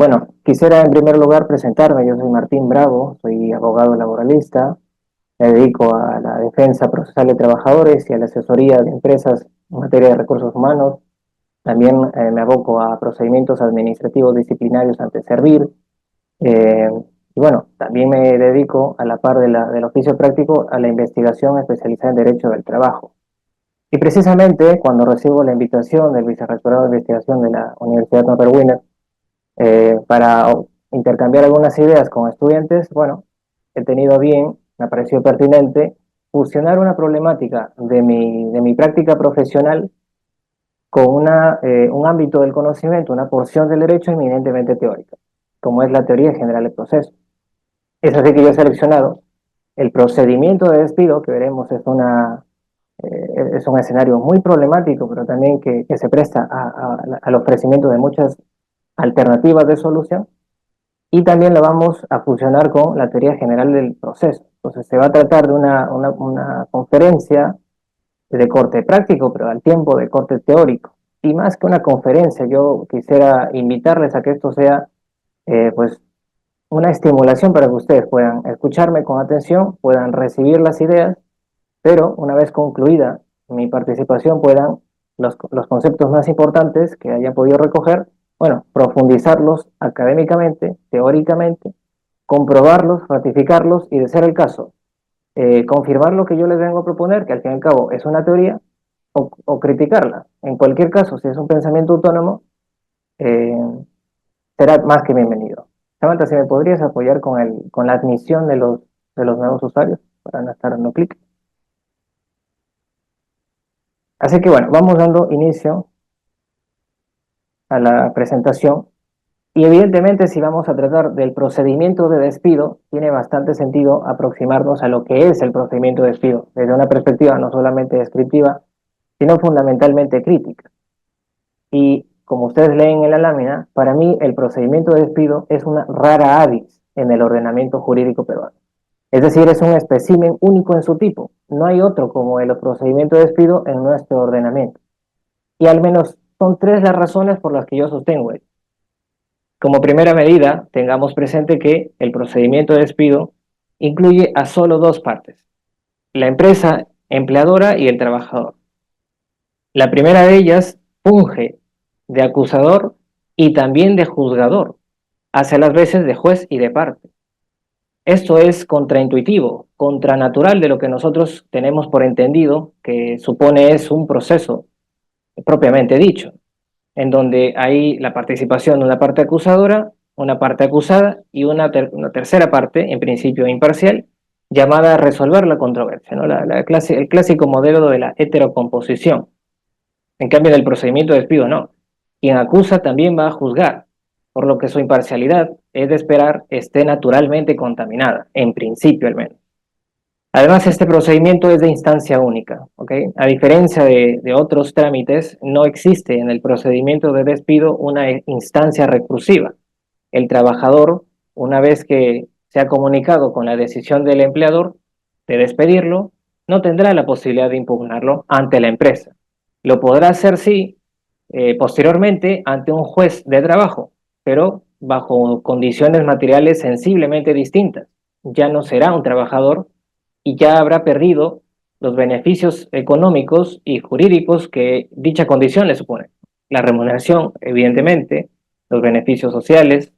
Bueno, quisiera en primer lugar presentarme. Yo soy Martín Bravo, soy abogado laboralista, me dedico a la defensa procesal de trabajadores y a la asesoría de empresas en materia de recursos humanos. También me aboco a procedimientos administrativos disciplinarios ante servir. Eh, y bueno, también me dedico a la par del oficio práctico a la investigación especializada en Derecho del Trabajo. Y precisamente cuando recibo la invitación del vicerrectorado de investigación de la Universidad Norbert Wiener para intercambiar algunas ideas con estudiantes, bueno, he tenido bien, me ha parecido pertinente, fusionar una problemática de mi práctica profesional con un ámbito del conocimiento, una porción del derecho eminentemente teórica, como es la teoría general del proceso. Es así que yo he seleccionado el procedimiento de despido, que veremos es un escenario muy problemático, pero también que se presta al ofrecimiento de muchas alternativas de solución, y también lo vamos a fusionar con la teoría general del proceso. Entonces se va a tratar de una conferencia de corte práctico, pero al tiempo de corte teórico. Y más que una conferencia, yo quisiera invitarles a que esto sea pues una estimulación para que ustedes puedan escucharme con atención, puedan recibir las ideas, pero una vez concluida mi participación puedan los conceptos más importantes que hayan podido recoger, bueno, profundizarlos académicamente, teóricamente, comprobarlos, ratificarlos y, de ser el caso, confirmar lo que yo les vengo a proponer, que al fin y al cabo es una teoría, o criticarla. En cualquier caso, si es un pensamiento autónomo, eh, será más que bienvenido. Samantha, si me podrías apoyar con la admisión de los nuevos usuarios para no estar dando clic. Así que bueno, vamos dando inicio a la presentación. Y evidentemente, si vamos a tratar del procedimiento de despido, tiene bastante sentido aproximarnos a lo que es el procedimiento de despido, desde una perspectiva no solamente descriptiva, sino fundamentalmente crítica. Y como ustedes leen en la lámina, para mí el procedimiento de despido es una rara avis en el ordenamiento jurídico peruano. Es decir, es un espécimen único en su tipo. No hay otro como el procedimiento de despido en nuestro ordenamiento. Y al menos son tres las razones por las que yo sostengo esto. Como primera medida, tengamos presente que el procedimiento de despido incluye a solo dos partes: la empresa empleadora y el trabajador. La primera de ellas funge de acusador y también de juzgador, hace las veces de juez y de parte. Esto es contraintuitivo, contranatural de lo que nosotros tenemos por entendido, que supone es un proceso propiamente dicho, en donde hay la participación de una parte acusadora, una parte acusada y una tercera parte, en principio imparcial, llamada a resolver la controversia, ¿no? El clásico modelo de la heterocomposición. En cambio, en el procedimiento de despido, no. Quien acusa también va a juzgar, por lo que su imparcialidad, es de esperar, esté naturalmente contaminada, en principio al menos. Además, este procedimiento es de instancia única, ¿ok? A diferencia de otros trámites, no existe en el procedimiento de despido una instancia recursiva. El trabajador, una vez que se ha comunicado con la decisión del empleador de despedirlo, no tendrá la posibilidad de impugnarlo ante la empresa. Lo podrá hacer, sí, posteriormente ante un juez de trabajo, pero bajo condiciones materiales sensiblemente distintas. Ya no será un trabajador y ya habrá perdido los beneficios económicos y jurídicos que dicha condición le supone. La remuneración, evidentemente, los beneficios sociales,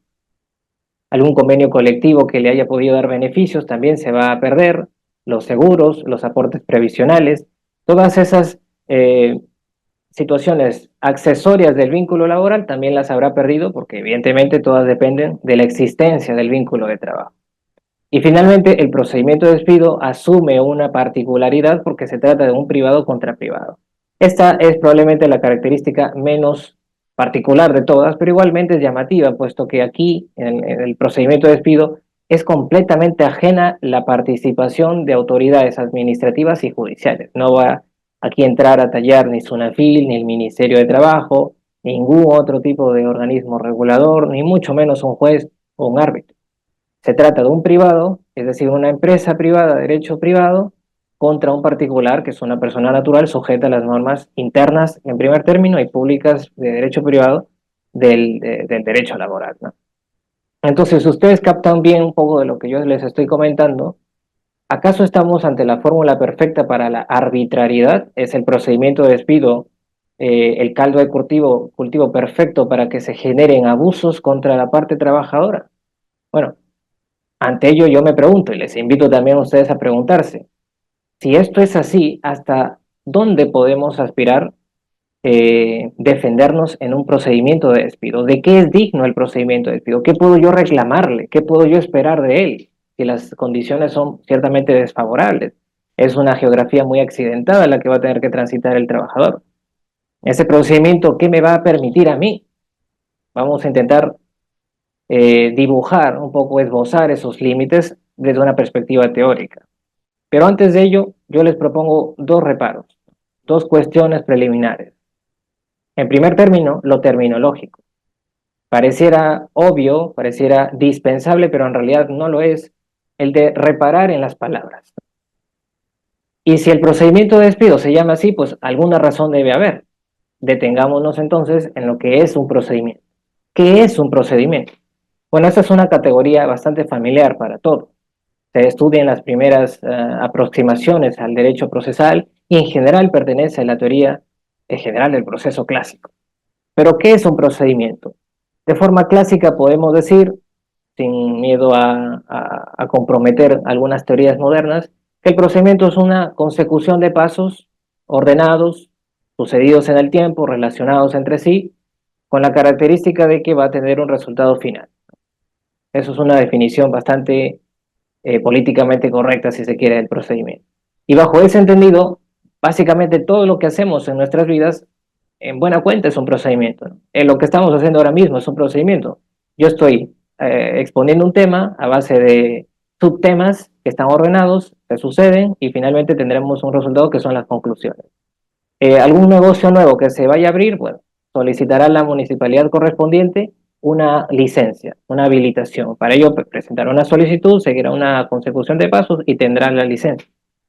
algún convenio colectivo que le haya podido dar beneficios también se va a perder, los seguros, los aportes previsionales, todas esas situaciones accesorias del vínculo laboral también las habrá perdido, porque evidentemente todas dependen de la existencia del vínculo de trabajo. Y finalmente, el procedimiento de despido asume una particularidad porque se trata de un privado contra privado. Esta es probablemente la característica menos particular de todas, pero igualmente es llamativa, puesto que aquí, en el procedimiento de despido, es completamente ajena la participación de autoridades administrativas y judiciales. No va aquí a entrar a tallar ni SUNAFIL, ni el Ministerio de Trabajo, ningún otro tipo de organismo regulador, ni mucho menos un juez o un árbitro. Se trata de un privado, es decir, una empresa privada, derecho privado, contra un particular, que es una persona natural sujeta a las normas internas, en primer término, y públicas de derecho privado del derecho laboral, ¿no? Entonces, si ustedes captan bien un poco de lo que yo les estoy comentando, ¿acaso estamos ante la fórmula perfecta para la arbitrariedad? ¿Es el procedimiento de despido el caldo de cultivo perfecto para que se generen abusos contra la parte trabajadora? Bueno, ante ello yo me pregunto y les invito también a ustedes a preguntarse, si esto es así, ¿hasta dónde podemos aspirar defendernos en un procedimiento de despido? ¿De qué es digno el procedimiento de despido? ¿Qué puedo yo reclamarle? ¿Qué puedo yo esperar de él? Si las condiciones son ciertamente desfavorables. Es una geografía muy accidentada la que va a tener que transitar el trabajador. Ese procedimiento, ¿qué me va a permitir a mí? Vamos a intentar dibujar un poco, esbozar esos límites desde una perspectiva teórica. Pero antes de ello, yo les propongo dos reparos, dos cuestiones preliminares. En primer término, lo terminológico. Pareciera obvio, pareciera dispensable, pero en realidad no lo es, el de reparar en las palabras. Y si el procedimiento de despido se llama así, pues alguna razón debe haber. Detengámonos entonces en lo que es un procedimiento. ¿Qué es un procedimiento? Bueno, esta es una categoría bastante familiar para todos. Se estudia en las primeras aproximaciones al derecho procesal y en general pertenece a la teoría general del proceso clásico. Pero, ¿qué es un procedimiento? De forma clásica podemos decir, sin miedo a comprometer algunas teorías modernas, que el procedimiento es una consecución de pasos ordenados, sucedidos en el tiempo, relacionados entre sí, con la característica de que va a tener un resultado final. Eso es una definición bastante políticamente correcta, si se quiere, del procedimiento. Y bajo ese entendido, básicamente todo lo que hacemos en nuestras vidas, en buena cuenta, es un procedimiento, ¿no? Lo que estamos haciendo ahora mismo es un procedimiento. Yo estoy exponiendo un tema a base de subtemas que están ordenados, que suceden, y finalmente tendremos un resultado que son las conclusiones. Algún negocio nuevo que se vaya a abrir, bueno, solicitará a la municipalidad correspondiente una licencia, una habilitación. Para ello presentará una solicitud, seguirá una consecución de pasos y tendrá la licencia.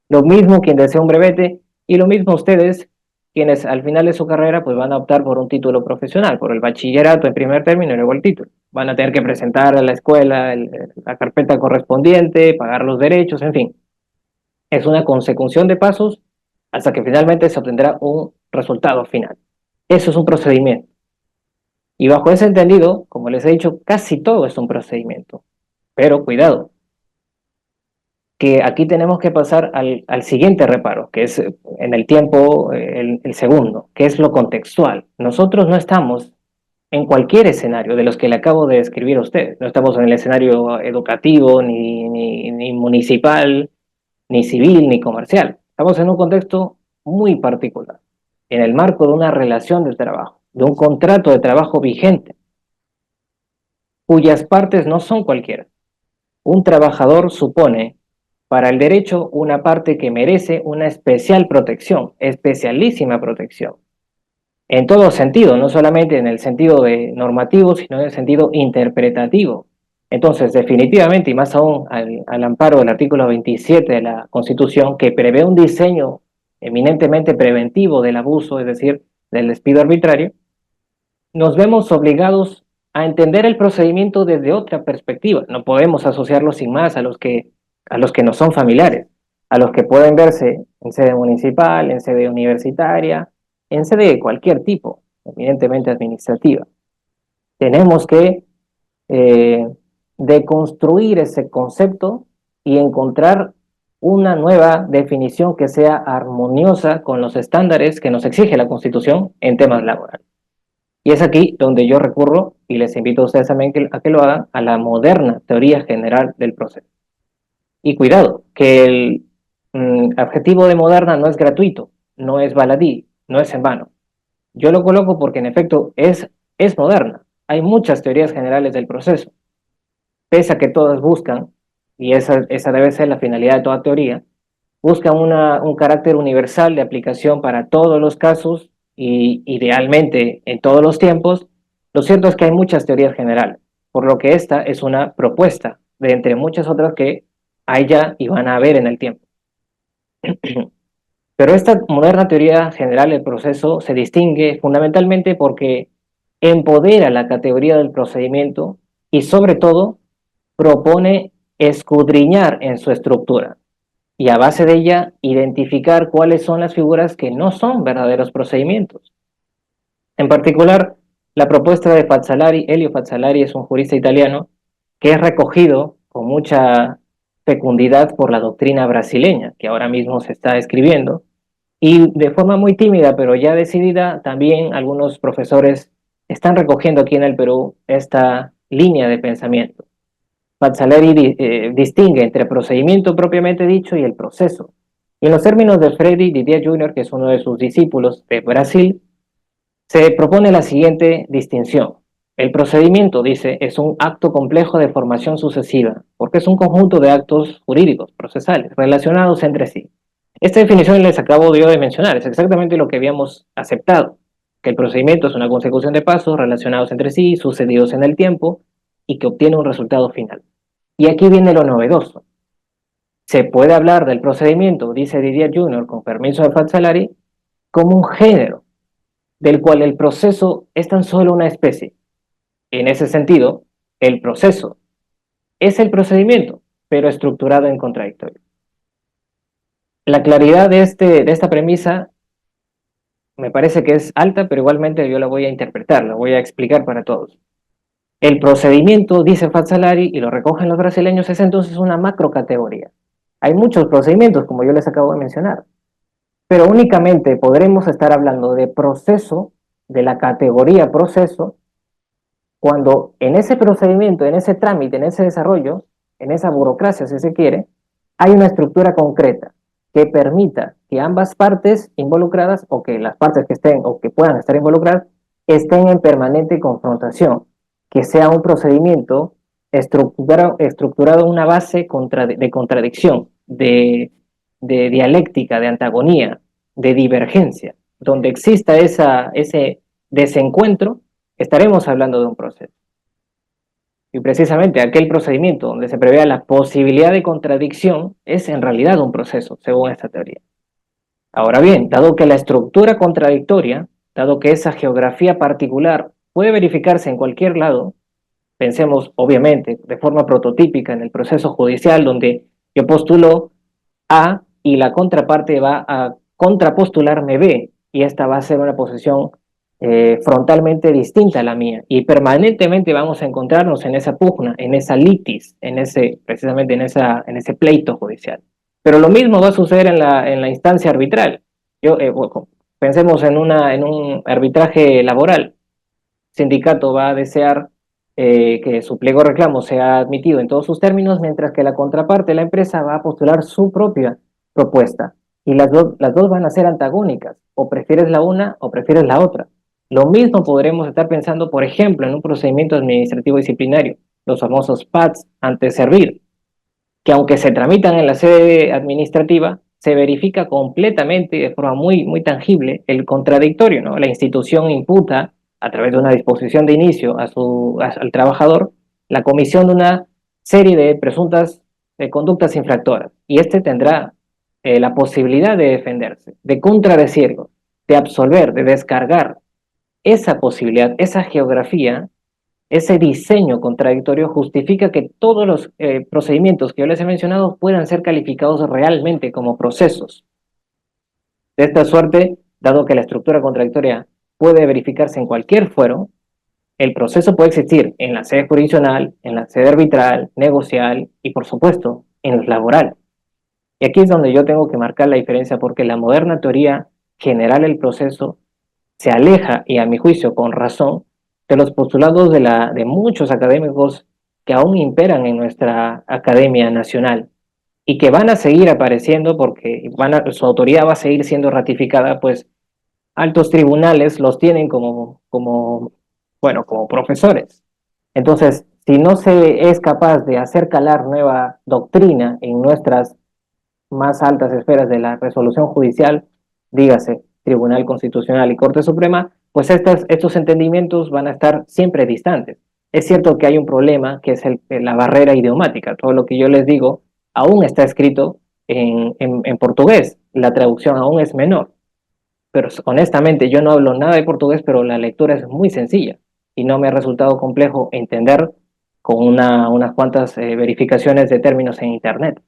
Lo mismo quien desea un brevete y lo mismo ustedes, quienes al final de su carrera pues van a optar por un título profesional, por el bachillerato en primer término y luego el título. Van a tener que presentar a la escuela la carpeta correspondiente, pagar los derechos, en fin. Es una consecución de pasos hasta que finalmente se obtendrá un resultado final. Eso es un procedimiento. Y bajo ese entendido, como les he dicho, casi todo es un procedimiento. Pero cuidado, que aquí tenemos que pasar al siguiente reparo, que es en el tiempo el segundo, que es lo contextual. Nosotros no estamos en cualquier escenario de los que le acabo de describir a usted. No estamos en el escenario educativo, ni municipal, ni civil, ni comercial. Estamos en un contexto muy particular, en el marco de una relación de trabajo, de un contrato de trabajo vigente, cuyas partes no son cualquiera. Un trabajador supone para el derecho una parte que merece una especial protección, especialísima protección, en todo sentido, no solamente en el sentido de normativo, sino en el sentido interpretativo. Entonces, definitivamente, y más aún al amparo del artículo 27 de la Constitución, que prevé un diseño eminentemente preventivo del abuso, es decir, del despido arbitrario, nos vemos obligados a entender el procedimiento desde otra perspectiva. No podemos asociarlo sin más a los que no son familiares, a los que pueden verse en sede municipal, en sede universitaria, en sede de cualquier tipo, evidentemente administrativa. Tenemos que eh, deconstruir ese concepto y encontrar una nueva definición que sea armoniosa con los estándares que nos exige la Constitución en temas laborales. Y es aquí donde yo recurro, y les invito a ustedes también a que lo hagan, a la moderna teoría general del proceso. Y cuidado, que el adjetivo de moderna no es gratuito, no es baladí, no es en vano. Yo lo coloco porque en efecto es moderna. Hay muchas teorías generales del proceso, pese a que todas buscan, y esa debe ser la finalidad de toda teoría, buscan un carácter universal de aplicación para todos los casos y idealmente en todos los tiempos. Lo cierto es que hay muchas teorías generales, por lo que esta es una propuesta de entre muchas otras que hay ya y van a haber en el tiempo. Pero esta moderna teoría general del proceso se distingue fundamentalmente porque empodera la categoría del procedimiento y sobre todo propone escudriñar en su estructura y a base de ella identificar cuáles son las figuras que no son verdaderos procedimientos. En particular, la propuesta de Fazzolari, Elio Fazzolari es un jurista italiano que es recogido con mucha fecundidad por la doctrina brasileña que ahora mismo se está escribiendo y de forma muy tímida pero ya decidida también algunos profesores están recogiendo aquí en el Perú esta línea de pensamiento. Fazzolari distingue entre procedimiento propiamente dicho y el proceso. Y en los términos de Freddy Didier Jr., que es uno de sus discípulos de Brasil, se propone la siguiente distinción. El procedimiento, dice, es un acto complejo de formación sucesiva, porque es un conjunto de actos jurídicos, procesales, relacionados entre sí. Esta definición les acabo yo de mencionar, es exactamente lo que habíamos aceptado, que el procedimiento es una consecución de pasos relacionados entre sí, sucedidos en el tiempo, y que obtiene un resultado final. Y aquí viene lo novedoso. Se puede hablar del procedimiento, dice Didier Jr., con permiso de Fazzolari, como un género, del cual el proceso es tan solo una especie. En ese sentido, el proceso es el procedimiento, pero estructurado en contradictorio. La claridad de esta premisa me parece que es alta, pero igualmente yo la voy a interpretar, la voy a explicar para todos. El procedimiento, dice Fazzolari, y lo recogen los brasileños, es entonces una macrocategoría. Hay muchos procedimientos, como yo les acabo de mencionar, pero únicamente podremos estar hablando de proceso, de la categoría proceso, cuando en ese procedimiento, en ese trámite, en ese desarrollo, en esa burocracia, si se quiere, hay una estructura concreta que permita que ambas partes involucradas o que las partes que estén o que puedan estar involucradas estén en permanente confrontación, que sea un procedimiento estructurado en una base de contradicción, de dialéctica, de antagonía, de divergencia, donde exista ese desencuentro, estaremos hablando de un proceso. Y precisamente aquel procedimiento donde se prevea la posibilidad de contradicción es en realidad un proceso, según esta teoría. Ahora bien, dado que la estructura contradictoria, dado que esa geografía particular puede verificarse en cualquier lado, pensemos obviamente de forma prototípica en el proceso judicial donde yo postulo A y la contraparte va a contrapostularme B y esta va a ser una posición frontalmente distinta a la mía y permanentemente vamos a encontrarnos en esa pugna, en esa litis, precisamente en ese pleito judicial. Pero lo mismo va a suceder en la instancia arbitral. Bueno, pensemos en un arbitraje laboral. El sindicato va a desear que su pliego de reclamo sea admitido en todos sus términos, mientras que la contraparte, la empresa, va a postular su propia propuesta. Y las dos van a ser antagónicas. O prefieres la una o prefieres la otra. Lo mismo podremos estar pensando, por ejemplo, en un procedimiento administrativo disciplinario, los famosos PADs ante servir, que aunque se tramitan en la sede administrativa, se verifica completamente de forma muy tangible el contradictorio, ¿no? La institución imputa a través de una disposición de inicio al trabajador la comisión de una serie de presuntas conductas infractoras y este tendrá la posibilidad de defenderse, de contradecirlo, de absolver, de descargar esa posibilidad, esa geografía, ese diseño contradictorio justifica que todos los procedimientos que yo les he mencionado puedan ser calificados realmente como procesos. De esta suerte, dado que la estructura contradictoria puede verificarse en cualquier fuero, el proceso puede existir en la sede jurisdiccional, en la sede arbitral, negocial y, por supuesto, en el laboral. Y aquí es donde yo tengo que marcar la diferencia porque la moderna teoría general del proceso se aleja, y a mi juicio con razón, de los postulados de muchos académicos que aún imperan en nuestra Academia Nacional y que van a seguir apareciendo porque su autoría va a seguir siendo ratificada, pues altos tribunales los tienen bueno, como profesores. Entonces, si no se es capaz de hacer calar nueva doctrina en nuestras más altas esferas de la resolución judicial, dígase Tribunal Constitucional y Corte Suprema, pues estos entendimientos van a estar siempre distantes. Es cierto que hay un problema que es la barrera idiomática. Todo lo que yo les digo aún está escrito en portugués. La traducción aún es menor. Pero honestamente yo no hablo nada de portugués, pero la lectura es muy sencilla y no me ha resultado complejo entender con unas cuantas verificaciones de términos en Internet.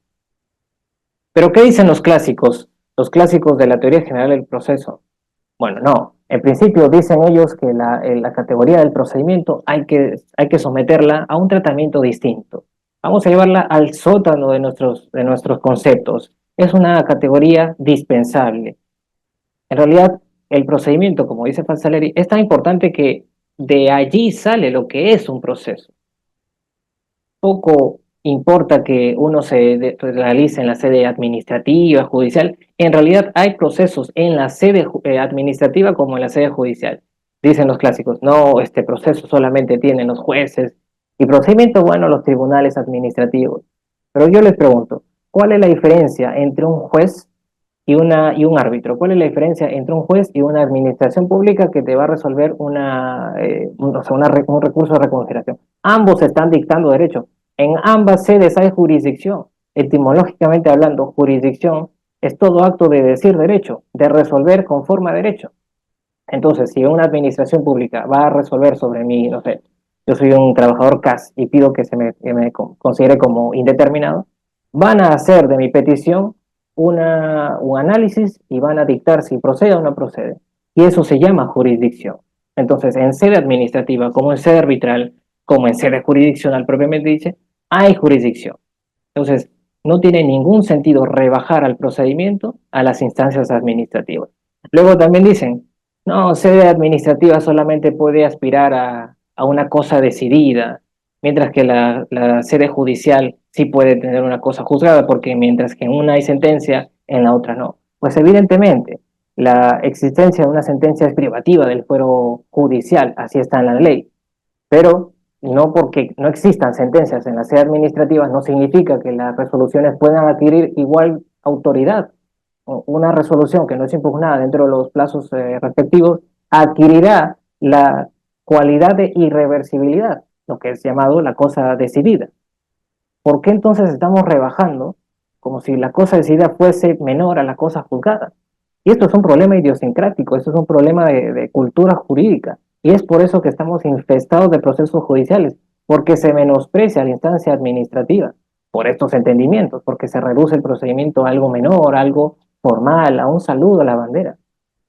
Pero ¿qué dicen los clásicos? Los clásicos de la teoría general del proceso. Bueno, no. En principio dicen ellos que la categoría del procedimiento hay que someterla a un tratamiento distinto. Vamos a llevarla al sótano de nuestros conceptos. Es una categoría dispensable. En realidad, el procedimiento, como dice Falsaleri, es tan importante que de allí sale lo que es un proceso. Poco importa que uno realice en la sede administrativa, judicial. En realidad hay procesos en la sede administrativa como en la sede judicial. Dicen los clásicos, no, este proceso solamente tienen los jueces y procedimiento, bueno, los tribunales administrativos. Pero yo les pregunto, ¿cuál es la diferencia entre un juez y un árbitro? ¿Cuál es la diferencia entre un juez y una administración pública que te va a resolver un recurso de reconsideración? Ambos están dictando derecho. En ambas sedes hay jurisdicción. Etimológicamente hablando, jurisdicción es todo acto de decir derecho, de resolver conforme a derecho. Entonces, si una administración pública va a resolver sobre mí, no sé, yo soy un trabajador CAS y pido que me considere como indeterminado, van a hacer de mi petición un análisis y van a dictar si procede o no procede. Y eso se llama jurisdicción. Entonces, en sede administrativa, como en sede arbitral, como en sede jurisdiccional propiamente dice, hay jurisdicción. Entonces, no tiene ningún sentido rebajar al procedimiento a las instancias administrativas. Luego también dicen, no, sede administrativa solamente puede aspirar a una cosa decidida, mientras que la sede judicial sí puede tener una cosa juzgada, porque mientras que en una hay sentencia, en la otra no. Pues evidentemente, la existencia de una sentencia es privativa del fuero judicial, así está en la ley, pero no porque no existan sentencias en la sede administrativa no significa que las resoluciones puedan adquirir igual autoridad. Una resolución que no es impugnada dentro de los plazos respectivos adquirirá la cualidad de irreversibilidad, lo que es llamado la cosa decidida. ¿Por qué entonces estamos rebajando como si la cosa decidida fuese menor a la cosa juzgada? Y esto es un problema idiosincrático, esto es un problema de cultura jurídica. Y es por eso que estamos infestados de procesos judiciales, porque se menosprecia la instancia administrativa por estos entendimientos, porque se reduce el procedimiento a algo menor, a algo formal, a un saludo a la bandera.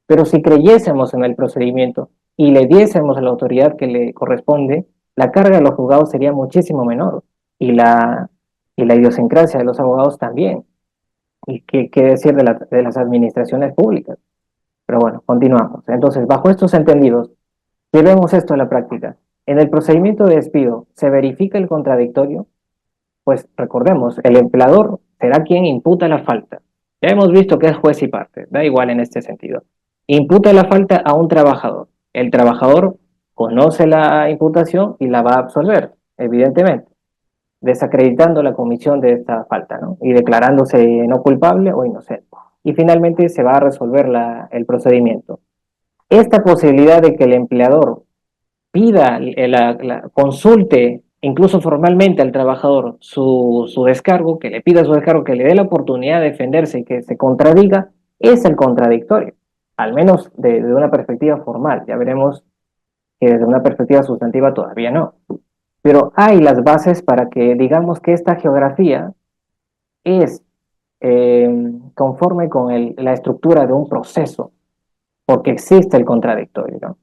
Pero si creyésemos en el procedimiento y le diésemos la autoridad que le corresponde, la carga de los juzgados sería muchísimo menor y y la idiosincrasia de los abogados también. ¿Y qué decir de las administraciones públicas? Pero bueno, continuamos. Entonces, bajo estos entendidos, llevemos esto a la práctica. En el procedimiento de despido, ¿se verifica el contradictorio? Pues recordemos, el empleador será quien imputa la falta. Ya hemos visto que es juez y parte, da igual en este sentido. Imputa la falta a un trabajador. El trabajador conoce la imputación y la va a absolver, evidentemente, desacreditando la comisión de esta falta, ¿no? Y declarándose no culpable o inocente. Y finalmente se va a resolver el procedimiento. Esta posibilidad de que el empleador pida, consulte incluso formalmente al trabajador su descargo, que le pida su descargo, que le dé la oportunidad de defenderse y que se contradiga, es el contradictorio, al menos de una perspectiva formal. Ya veremos que desde una perspectiva sustantiva todavía no. Pero hay las bases para que digamos que esta geografía es conforme con la estructura de un proceso, porque existe el contradictorio, ¿no?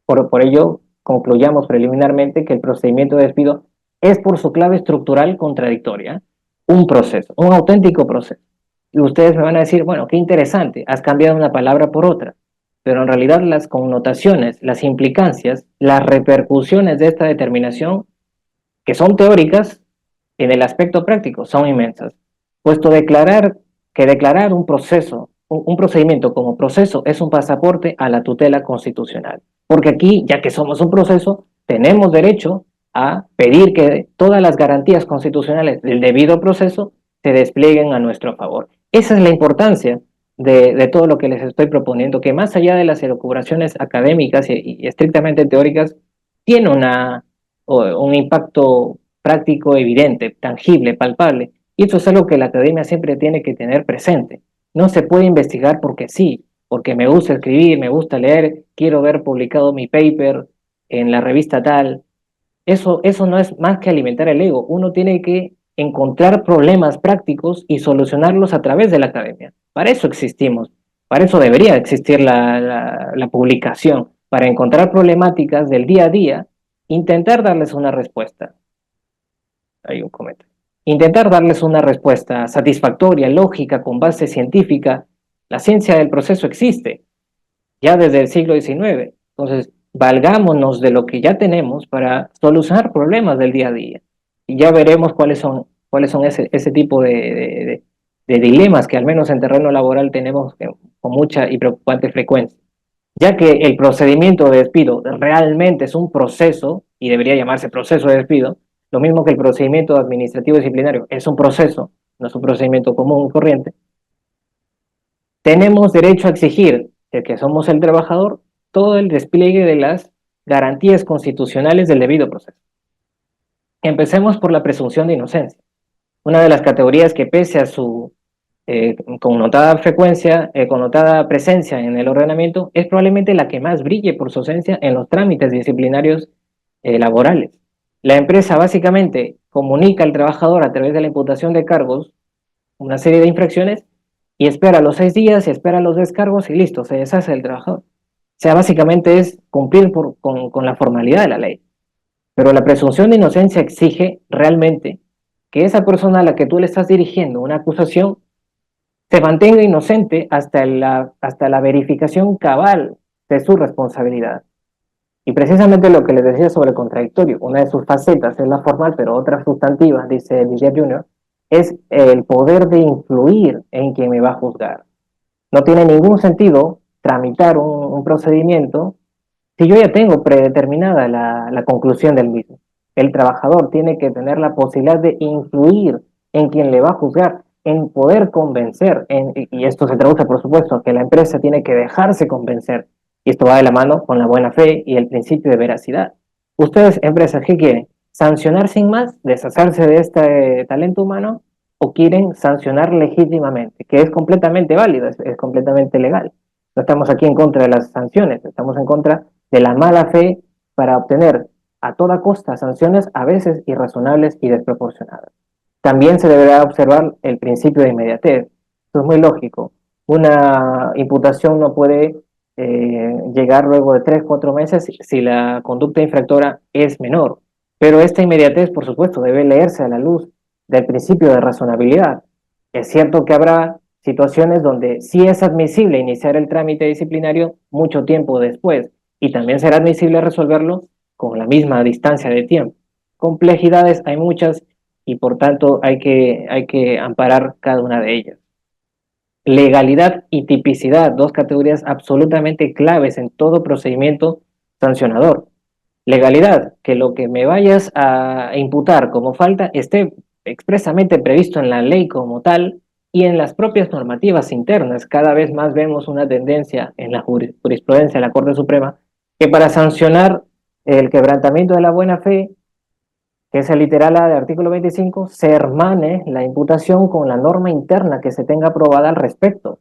Por ello, concluyamos preliminarmente que el procedimiento de despido es por su clave estructural contradictoria, un proceso, un auténtico proceso. Y ustedes me van a decir, bueno, qué interesante, has cambiado una palabra por otra, pero en realidad las connotaciones, las implicancias, las repercusiones de esta determinación, que son teóricas, en el aspecto práctico son inmensas, puesto declarar un proceso, un procedimiento como proceso es un pasaporte a la tutela constitucional. Porque aquí, ya que somos un proceso, tenemos derecho a pedir que todas las garantías constitucionales del debido proceso se desplieguen a nuestro favor. Esa es la importancia de todo lo que les estoy proponiendo, que más allá de las elucubraciones académicas y estrictamente teóricas, tiene un impacto práctico, evidente, tangible, palpable. Y eso es algo que la academia siempre tiene que tener presente. No se puede investigar porque sí, porque me gusta escribir, me gusta leer, quiero ver publicado mi paper en la revista tal. eso no es más que alimentar el ego. Uno tiene que encontrar problemas prácticos y solucionarlos a través de la academia. Para eso existimos, para eso debería existir la publicación, para encontrar problemáticas del día a día, intentar darles una respuesta. Hay un comentario. Intentar darles una respuesta satisfactoria, lógica, con base científica. La ciencia del proceso existe ya desde el siglo XIX. Entonces, valgámonos de lo que ya tenemos para solucionar problemas del día a día. Y ya veremos cuáles son ese tipo de dilemas que al menos en terreno laboral tenemos con mucha y preocupante frecuencia. Ya que el procedimiento de despido realmente es un proceso, y debería llamarse proceso de despido, lo mismo que el procedimiento administrativo disciplinario es un proceso, no es un procedimiento común y corriente, tenemos derecho a exigir, el que somos el trabajador, todo el despliegue de las garantías constitucionales del debido proceso. Empecemos por la presunción de inocencia, una de las categorías que pese a su connotada frecuencia, connotada presencia en el ordenamiento, es probablemente la que más brille por su ausencia en los trámites disciplinarios laborales. La empresa básicamente comunica al trabajador a través de la imputación de cargos una serie de infracciones y espera los 6 días y espera los descargos y listo, se deshace del trabajador. O sea, básicamente es cumplir con la formalidad de la ley. Pero la presunción de inocencia exige realmente que esa persona a la que tú le estás dirigiendo una acusación se mantenga inocente hasta la verificación cabal de su responsabilidad. Y precisamente lo que les decía sobre el contradictorio, una de sus facetas es la formal, pero otra sustantiva, dice Villar Jr., es el poder de influir en quien me va a juzgar. No tiene ningún sentido tramitar un procedimiento si yo ya tengo predeterminada la conclusión del mismo. El trabajador tiene que tener la posibilidad de influir en quien le va a juzgar, en poder convencer, y esto se traduce, por supuesto, a que la empresa tiene que dejarse convencer, y esto va de la mano con la buena fe y el principio de veracidad. Ustedes, empresas, ¿qué quieren? ¿Sancionar sin más, deshacerse de este talento humano, o quieren sancionar legítimamente, que es completamente válido, es completamente legal? No estamos aquí en contra de las sanciones, estamos en contra de la mala fe para obtener a toda costa sanciones a veces irrazonables y desproporcionadas. También se deberá observar el principio de inmediatez. Esto es muy lógico. Una imputación no puede llegar luego de 3, 4 meses si la conducta infractora es menor. Pero esta inmediatez, por supuesto, debe leerse a la luz del principio de razonabilidad. Es cierto que habrá situaciones donde sí es admisible iniciar el trámite disciplinario mucho tiempo después, y también será admisible resolverlo con la misma distancia de tiempo. Complejidades hay muchas y por tanto hay que amparar cada una de ellas. Legalidad y tipicidad, dos categorías absolutamente claves en todo procedimiento sancionador. Legalidad, que lo que me vayas a imputar como falta esté expresamente previsto en la ley como tal y en las propias normativas internas. Cada vez más vemos una tendencia en la jurisprudencia de la Corte Suprema que para sancionar el quebrantamiento de la buena fe, que es el literal A del artículo 25, se hermane la imputación con la norma interna que se tenga aprobada al respecto.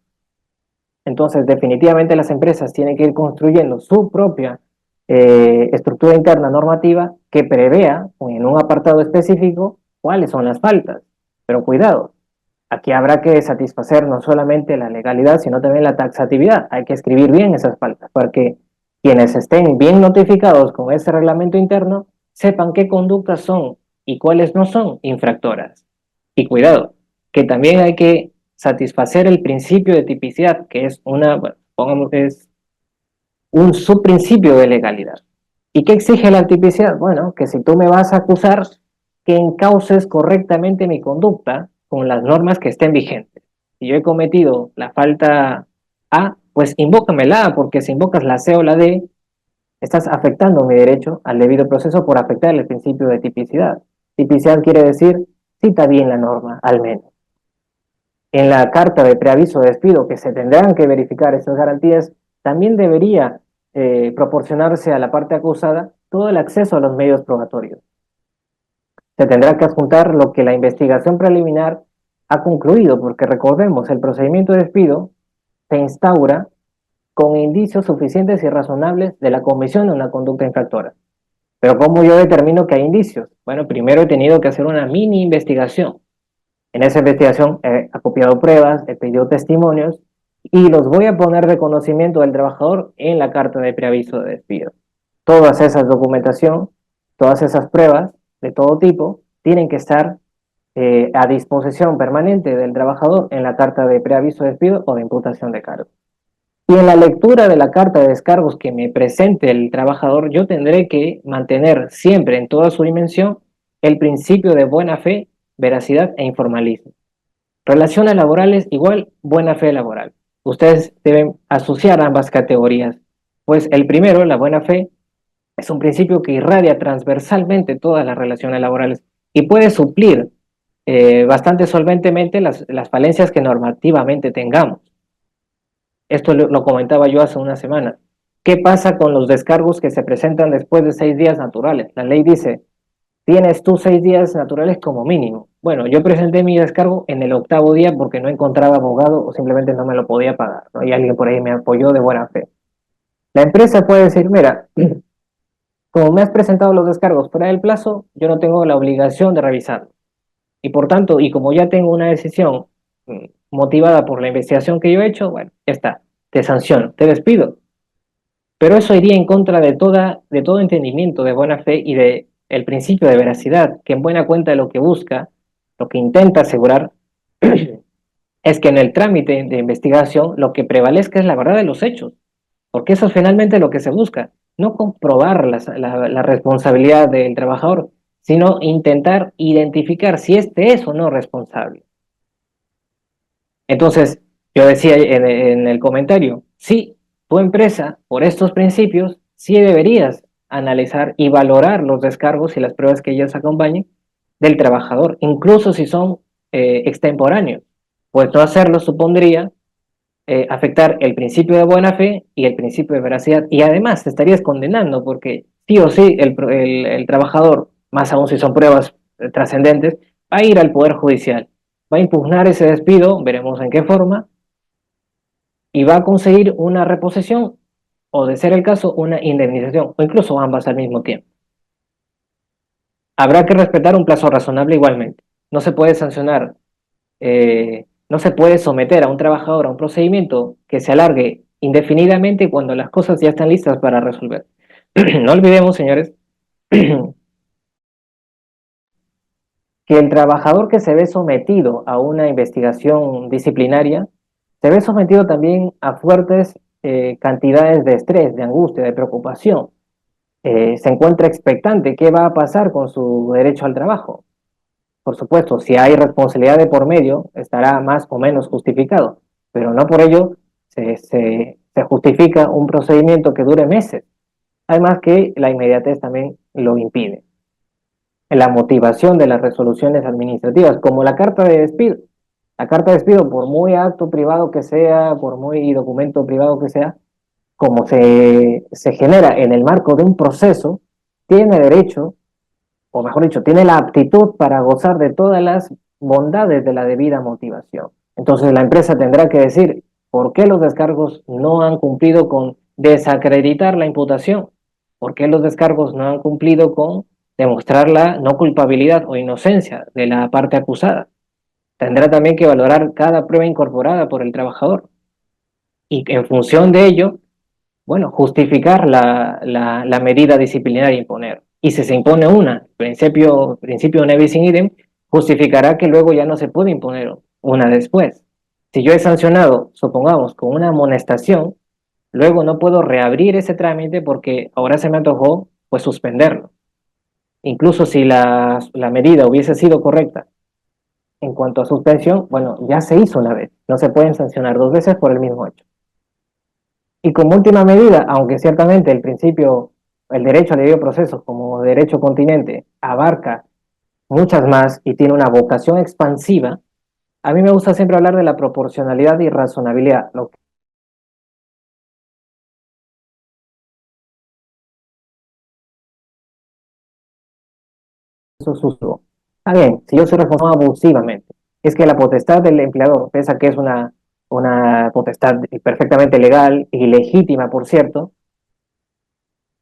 Entonces, definitivamente las empresas tienen que ir construyendo su propia estructura interna normativa que prevea en un apartado específico cuáles son las faltas. Pero cuidado, aquí habrá que satisfacer no solamente la legalidad, sino también la taxatividad. Hay que escribir bien esas faltas para que quienes estén bien notificados con ese reglamento interno sepan qué conductas son y cuáles no son infractoras. Y cuidado, que también hay que satisfacer el principio de tipicidad, que es bueno, pongamos, es un subprincipio de legalidad. ¿Y qué exige la tipicidad? Bueno, que si tú me vas a acusar, que encauces correctamente mi conducta con las normas que estén vigentes. Si yo he cometido la falta A, pues invócame la A, porque si invocas la C o la D, estás afectando mi derecho al debido proceso por afectar el principio de tipicidad. Tipicidad quiere decir, cita bien la norma, al menos. En la carta de preaviso de despido, que se tendrán que verificar esas garantías, también debería proporcionarse a la parte acusada todo el acceso a los medios probatorios. Se tendrá que adjuntar lo que la investigación preliminar ha concluido, porque recordemos, el procedimiento de despido se instaura con indicios suficientes y razonables de la comisión de una conducta infractora. Pero ¿cómo yo determino que hay indicios? Bueno, primero he tenido que hacer una mini investigación. En esa investigación he acopiado pruebas, he pedido testimonios y los voy a poner de conocimiento del trabajador en la carta de preaviso de despido. Todas esas documentación, todas esas pruebas de todo tipo tienen que estar a disposición permanente del trabajador en la carta de preaviso de despido o de imputación de cargo. Y en la lectura de la carta de descargos que me presente el trabajador, yo tendré que mantener siempre en toda su dimensión el principio de buena fe, veracidad e informalismo. Relaciones laborales igual buena fe laboral. Ustedes deben asociar ambas categorías, pues el primero, la buena fe, es un principio que irradia transversalmente todas las relaciones laborales y puede suplir bastante solventemente las falencias que normativamente tengamos. Esto lo comentaba yo hace una semana. ¿Qué pasa con los descargos que se presentan después de 6 días naturales? La ley dice, tienes tú 6 días naturales como mínimo. Bueno, yo presenté mi descargo en el 8.º día porque no encontraba abogado o simplemente no me lo podía pagar, ¿no? Y alguien por ahí me apoyó de buena fe. La empresa puede decir, mira, como me has presentado los descargos fuera del plazo, yo no tengo la obligación de revisarlo. Y por tanto, y como ya tengo una decisión motivada por la investigación que yo he hecho, bueno, ya está, te sanciono, te despido. Pero eso iría en contra de todo entendimiento de buena fe y de el principio de veracidad, que en buena cuenta lo que busca, lo que intenta asegurar, es que en el trámite de investigación lo que prevalezca es la verdad de los hechos, porque eso es finalmente lo que se busca, no comprobar la responsabilidad del trabajador, sino intentar identificar si este es o no responsable. Entonces, yo decía en el comentario, sí, tu empresa, por estos principios, sí deberías analizar y valorar los descargos y las pruebas que ellas acompañen del trabajador, incluso si son extemporáneos, pues no hacerlo supondría afectar el principio de buena fe y el principio de veracidad, y además te estarías condenando porque sí o sí el trabajador, más aún si son pruebas trascendentes, va a ir al Poder Judicial, va a impugnar ese despido, veremos en qué forma, y va a conseguir una reposición o, de ser el caso, una indemnización, o incluso ambas al mismo tiempo. Habrá que respetar un plazo razonable igualmente. No se puede sancionar, no se puede someter a un trabajador a un procedimiento que se alargue indefinidamente cuando las cosas ya están listas para resolver. No olvidemos, señores, que el trabajador que se ve sometido a una investigación disciplinaria se ve sometido también a fuertes cantidades de estrés, de angustia, de preocupación. Se encuentra expectante qué va a pasar con su derecho al trabajo. Por supuesto, si hay responsabilidad de por medio, estará más o menos justificado, pero no por ello se justifica un procedimiento que dure meses. Además que la inmediatez también lo impide. La motivación de las resoluciones administrativas, como la carta de despido. La carta de despido, por muy acto privado que sea, por muy documento privado que sea, como se genera en el marco de un proceso, tiene derecho, o mejor dicho, tiene la aptitud para gozar de todas las bondades de la debida motivación. Entonces la empresa tendrá que decir por qué los descargos no han cumplido con desacreditar la imputación, por qué los descargos no han cumplido con demostrar la no culpabilidad o inocencia de la parte acusada. Tendrá también que valorar cada prueba incorporada por el trabajador y en función de ello, bueno, justificar la medida disciplinaria a imponer. Y si se impone una, principio ne bis in idem, justificará que luego ya no se puede imponer una después. Si yo he sancionado, supongamos, con una amonestación, luego no puedo reabrir ese trámite porque ahora se me antojó, pues, suspenderlo. Incluso si la medida hubiese sido correcta en cuanto a suspensión, bueno, ya se hizo una vez. No se pueden sancionar dos veces por el mismo hecho. Y como última medida, aunque ciertamente el principio, el derecho al debido proceso como derecho continente abarca muchas más y tiene una vocación expansiva, a mí me gusta siempre hablar de la proporcionalidad y razonabilidad, lo que eso es uso. Está bien, si yo soy responsable abusivamente, es que la potestad del empleador, pese a que es una potestad perfectamente legal y legítima, por cierto,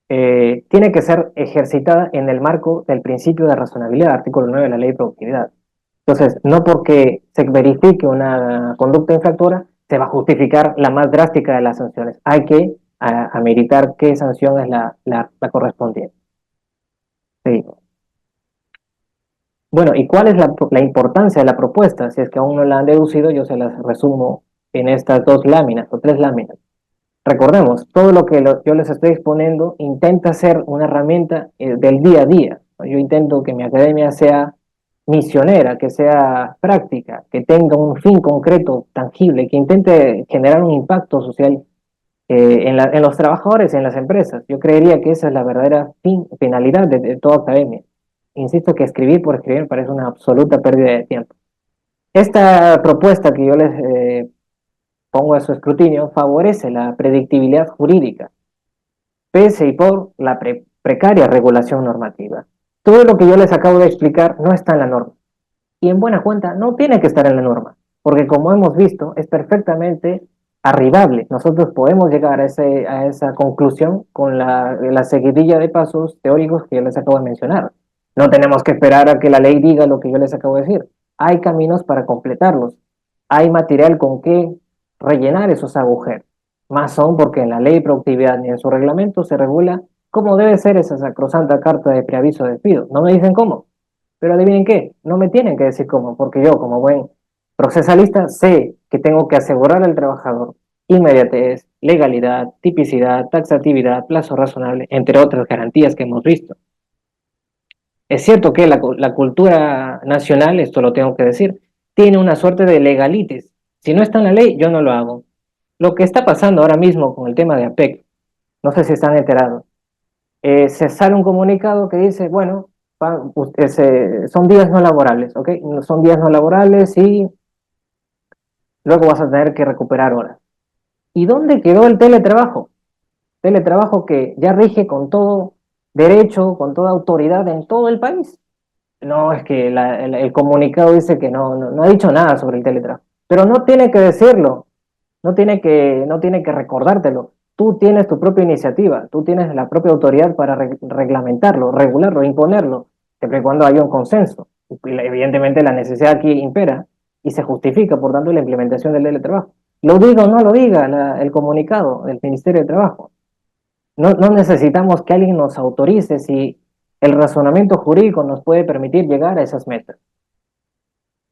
tiene que ser ejercitada en el marco del principio de razonabilidad, artículo 9 de la ley de productividad. Entonces, no porque se verifique una conducta infractora, se va a justificar la más drástica de las sanciones. Hay que ameritar qué sanción es la correspondiente. Sí. Bueno, ¿y cuál es la importancia de la propuesta? Si es que aún no la han deducido, yo se las resumo en estas dos láminas o tres láminas. Recordemos, todo lo que yo les estoy exponiendo intenta ser una herramienta del día a día. Yo intento que mi academia sea misionera, que sea práctica, que tenga un fin concreto, tangible, que intente generar un impacto social en los trabajadores, en las empresas. Yo creería que esa es la verdadera finalidad de toda academia. Insisto que escribir por escribir me parece una absoluta pérdida de tiempo. Esta propuesta que yo les pongo a su escrutinio favorece la predictibilidad jurídica, pese y por la precaria regulación normativa. Todo lo que yo les acabo de explicar no está en la norma. Y en buena cuenta no tiene que estar en la norma, porque como hemos visto, es perfectamente arribable. Nosotros podemos llegar a esa conclusión con la seguidilla de pasos teóricos que yo les acabo de mencionar. No tenemos que esperar a que la ley diga lo que yo les acabo de decir. Hay caminos para completarlos. Hay material con que rellenar esos agujeros. Más aún porque en la ley de productividad ni en su reglamento se regula cómo debe ser esa sacrosanta carta de preaviso de despido. No me dicen cómo. Pero adivinen qué, no me tienen que decir cómo, porque yo como buen procesalista sé que tengo que asegurar al trabajador inmediatez, legalidad, tipicidad, taxatividad, plazo razonable, entre otras garantías que hemos visto. Es cierto que la cultura nacional, esto lo tengo que decir, tiene una suerte de legalitis. Si no está en la ley, yo no lo hago. Lo que está pasando ahora mismo con el tema de APEC, no sé si están enterados, se sale un comunicado que dice, bueno, son días no laborables, ¿ok? Son días no laborables y luego vas a tener que recuperar horas. ¿Y dónde quedó el teletrabajo? Teletrabajo que ya rige con todo derecho, con toda autoridad en todo el país. No, es que el comunicado dice que no ha dicho nada sobre el teletrabajo, pero no tiene que decirlo, no tiene que recordártelo. Tú tienes tu propia iniciativa, tú tienes la propia autoridad para reglamentarlo, regularlo, imponerlo, siempre y cuando haya un consenso. Y evidentemente la necesidad aquí impera y se justifica, por tanto, la implementación del teletrabajo. Lo diga o no lo diga el comunicado del Ministerio de Trabajo. No necesitamos que alguien nos autorice si el razonamiento jurídico nos puede permitir llegar a esas metas.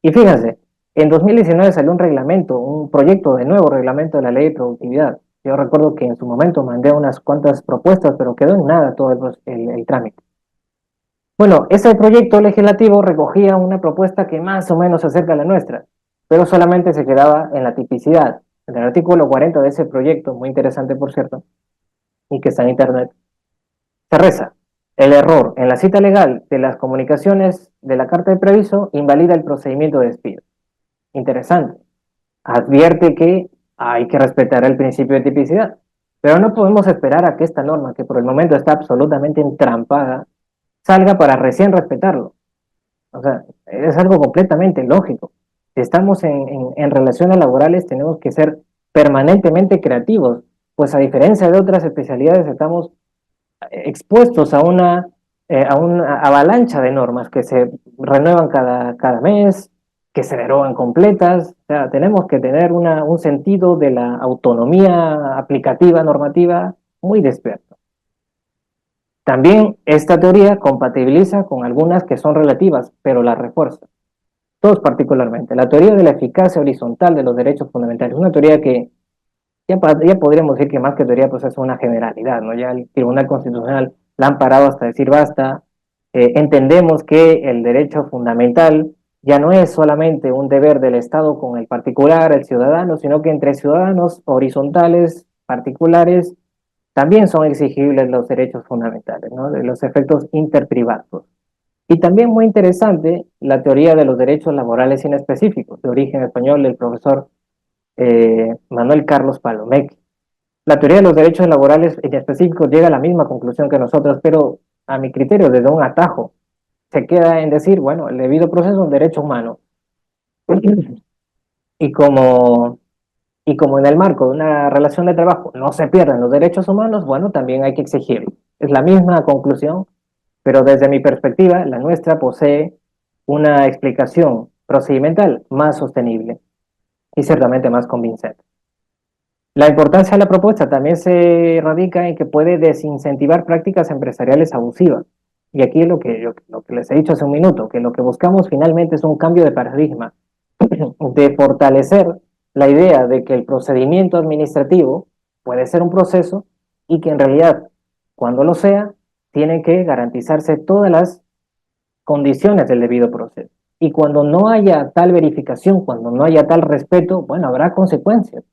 Y fíjense, en 2019 salió un reglamento, un proyecto de nuevo reglamento de la ley de productividad. Yo recuerdo que en su momento mandé unas cuantas propuestas, pero quedó en nada todo el trámite. Bueno, ese proyecto legislativo recogía una propuesta que más o menos se acerca a la nuestra, pero solamente se quedaba en la tipicidad. En el artículo 40 de ese proyecto, muy interesante por cierto, y que está en internet, se reza: el error en la cita legal de las comunicaciones de la carta de preaviso invalida el procedimiento de despido. Interesante. Advierte que hay que respetar el principio de tipicidad, pero no podemos esperar a que esta norma, que por el momento está absolutamente entrampada, salga para recién respetarlo. O sea, es algo completamente lógico. Si estamos en relaciones laborales, tenemos que ser permanentemente creativos, pues a diferencia de otras especialidades, estamos expuestos a una avalancha de normas que se renuevan cada mes, que se derogan completas. O sea, tenemos que tener un sentido de la autonomía aplicativa normativa muy despierto. También esta teoría compatibiliza con algunas que son relativas, pero las refuerza. Dos particularmente. La teoría de la eficacia horizontal de los derechos fundamentales, una teoría que ya podríamos decir que más que teoría, pues es una generalidad, ¿no? Ya el Tribunal Constitucional la han parado hasta decir basta. Entendemos que el derecho fundamental ya no es solamente un deber del Estado con el particular, el ciudadano, sino que entre ciudadanos horizontales, particulares, también son exigibles los derechos fundamentales, ¿no? De los efectos interprivados. Y también muy interesante la teoría de los derechos laborales inespecíficos, de origen español, del profesor Manuel Carlos Palomeque. La teoría de los derechos laborales en específico llega a la misma conclusión que nosotros, pero a mi criterio, desde un atajo, se queda en decir, bueno, el debido proceso es un derecho humano. Y como, y como en el marco de una relación de trabajo no se pierden los derechos humanos, bueno, también hay que exigirlo. Es la misma conclusión, pero desde mi perspectiva, la nuestra posee una explicación procedimental más sostenible y ciertamente más convincente. La importancia de la propuesta también se radica en que puede desincentivar prácticas empresariales abusivas. Y aquí es lo que les he dicho hace un minuto, que lo que buscamos finalmente es un cambio de paradigma, de fortalecer la idea de que el procedimiento administrativo puede ser un proceso y que en realidad, cuando lo sea, tienen que garantizarse todas las condiciones del debido proceso. Y cuando no haya tal verificación, cuando no haya tal respeto, bueno, habrá consecuencias.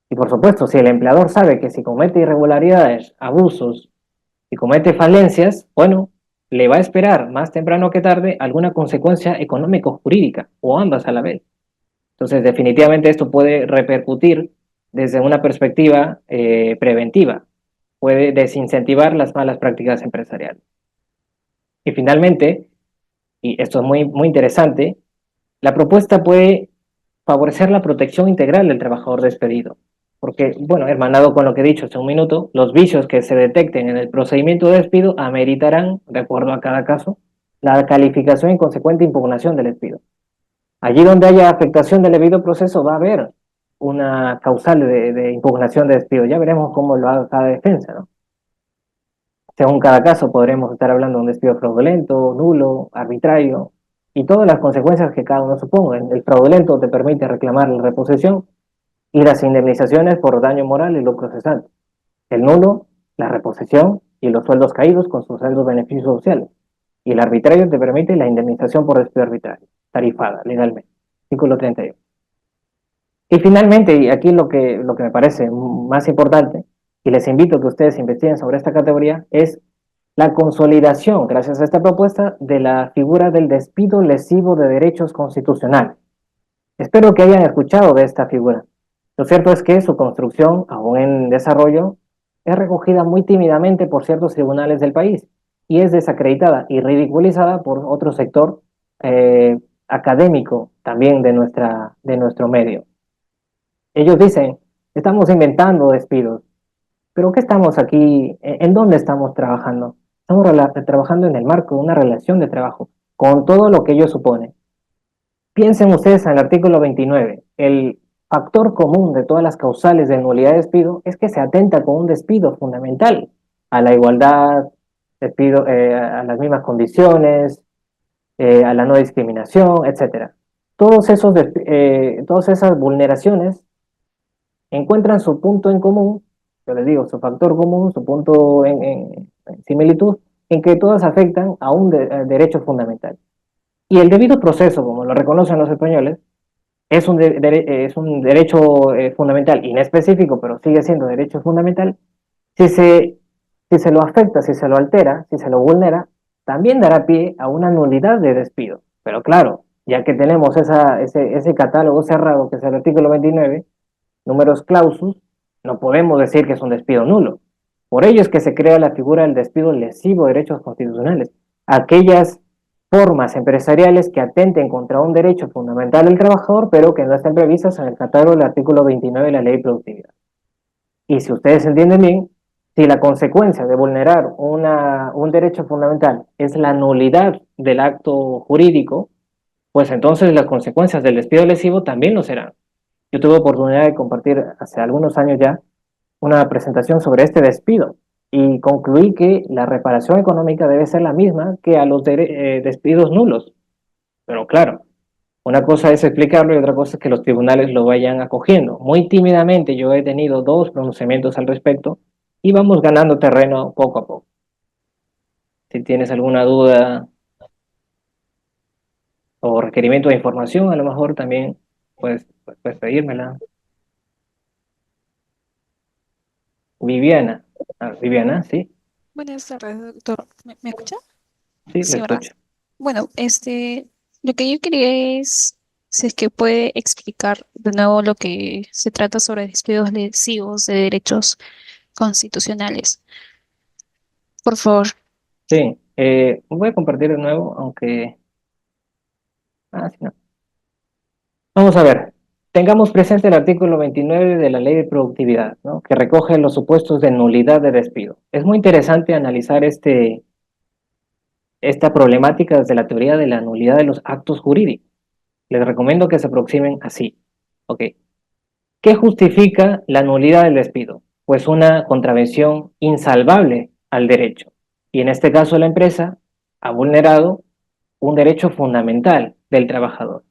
Y por supuesto, si el empleador sabe que si comete irregularidades, abusos, si comete falencias, bueno, le va a esperar más temprano que tarde alguna consecuencia económico-jurídica o ambas a la vez. Entonces, definitivamente esto puede repercutir desde una perspectiva preventiva, puede desincentivar las malas prácticas empresariales. Y finalmente, y esto es muy interesante, la propuesta puede favorecer la protección integral del trabajador despedido. Porque, bueno, hermanado con lo que he dicho hace un minuto, los vicios que se detecten en el procedimiento de despido ameritarán, de acuerdo a cada caso, la calificación y consecuente impugnación del despido. Allí donde haya afectación del debido proceso va a haber una causal de impugnación de despido. Ya veremos cómo lo haga cada defensa, ¿no? Según cada caso podremos estar hablando de un despido fraudulento, nulo, arbitrario y todas las consecuencias que cada uno suponga. El fraudulento te permite reclamar la reposición y las indemnizaciones por daño moral y lucro cesante. El nulo, la reposición y los sueldos caídos con sus saldos beneficios sociales. Y el arbitrario te permite la indemnización por despido arbitrario, tarifada legalmente. Artículo 31. Y finalmente, y aquí lo que me parece más importante, y les invito a que ustedes investiguen sobre esta categoría, es la consolidación, gracias a esta propuesta, de la figura del despido lesivo de derechos constitucionales. Espero que hayan escuchado de esta figura. Lo cierto es que su construcción, aún en desarrollo, es recogida muy tímidamente por ciertos tribunales del país y es desacreditada y ridiculizada por otro sector académico también de nuestro medio. Ellos dicen, estamos inventando despidos, pero ¿qué estamos aquí? ¿En dónde estamos trabajando? Estamos trabajando en el marco de una relación de trabajo, con todo lo que ello supone. Piensen ustedes en el artículo 29. El factor común de todas las causales de nulidad de despido es que se atenta con un despido fundamental a la igualdad, despido, a las mismas condiciones, a la no discriminación, etcétera. Todas esas vulneraciones encuentran su punto en común, yo les digo, su factor común, su punto en similitud, en que todas afectan a un derecho fundamental. Y el debido proceso, como lo reconocen los españoles, es un derecho fundamental inespecífico, pero sigue siendo derecho fundamental. Si se, si se lo afecta, si se lo altera, si se lo vulnera, también dará pie a una nulidad de despido. Pero claro, ya que tenemos ese catálogo cerrado, que es el artículo 29, números clausus, no podemos decir que es un despido nulo. Por ello es que se crea la figura del despido lesivo de derechos constitucionales. Aquellas formas empresariales que atenten contra un derecho fundamental del trabajador, pero que no estén previstas en el catálogo del artículo 29 de la Ley de Productividad. Y si ustedes entienden bien, si la consecuencia de vulnerar un derecho fundamental es la nulidad del acto jurídico, pues entonces las consecuencias del despido lesivo también lo serán. Yo tuve oportunidad de compartir hace algunos años ya una presentación sobre este despido y concluí que la reparación económica debe ser la misma que a los despidos nulos. Pero claro, una cosa es explicarlo y otra cosa es que los tribunales lo vayan acogiendo. Muy tímidamente yo he tenido dos pronunciamientos al respecto y vamos ganando terreno poco a poco. Si tienes alguna duda o requerimiento de información, a lo mejor también puedes pedírmela. Viviana. Ah, Viviana, sí, Buenas tardes, doctor. ¿Me escucha? sí, le Sí, ¿verdad? escucho. Bueno, lo que yo quería es si es que puede explicar de nuevo lo que se trata sobre despidos lesivos de derechos constitucionales. Por favor. Sí, voy a compartir de nuevo, aunque... Ah, sí, no. Vamos a ver. Tengamos presente el artículo 29 de la Ley de Productividad, ¿no? Que recoge los supuestos de nulidad de despido. Es muy interesante analizar esta problemática desde la teoría de la nulidad de los actos jurídicos. Les recomiendo que se aproximen así. ¿Ok? ¿Qué justifica la nulidad del despido? Pues una contravención insalvable al derecho. Y en este caso la empresa ha vulnerado un derecho fundamental del trabajador.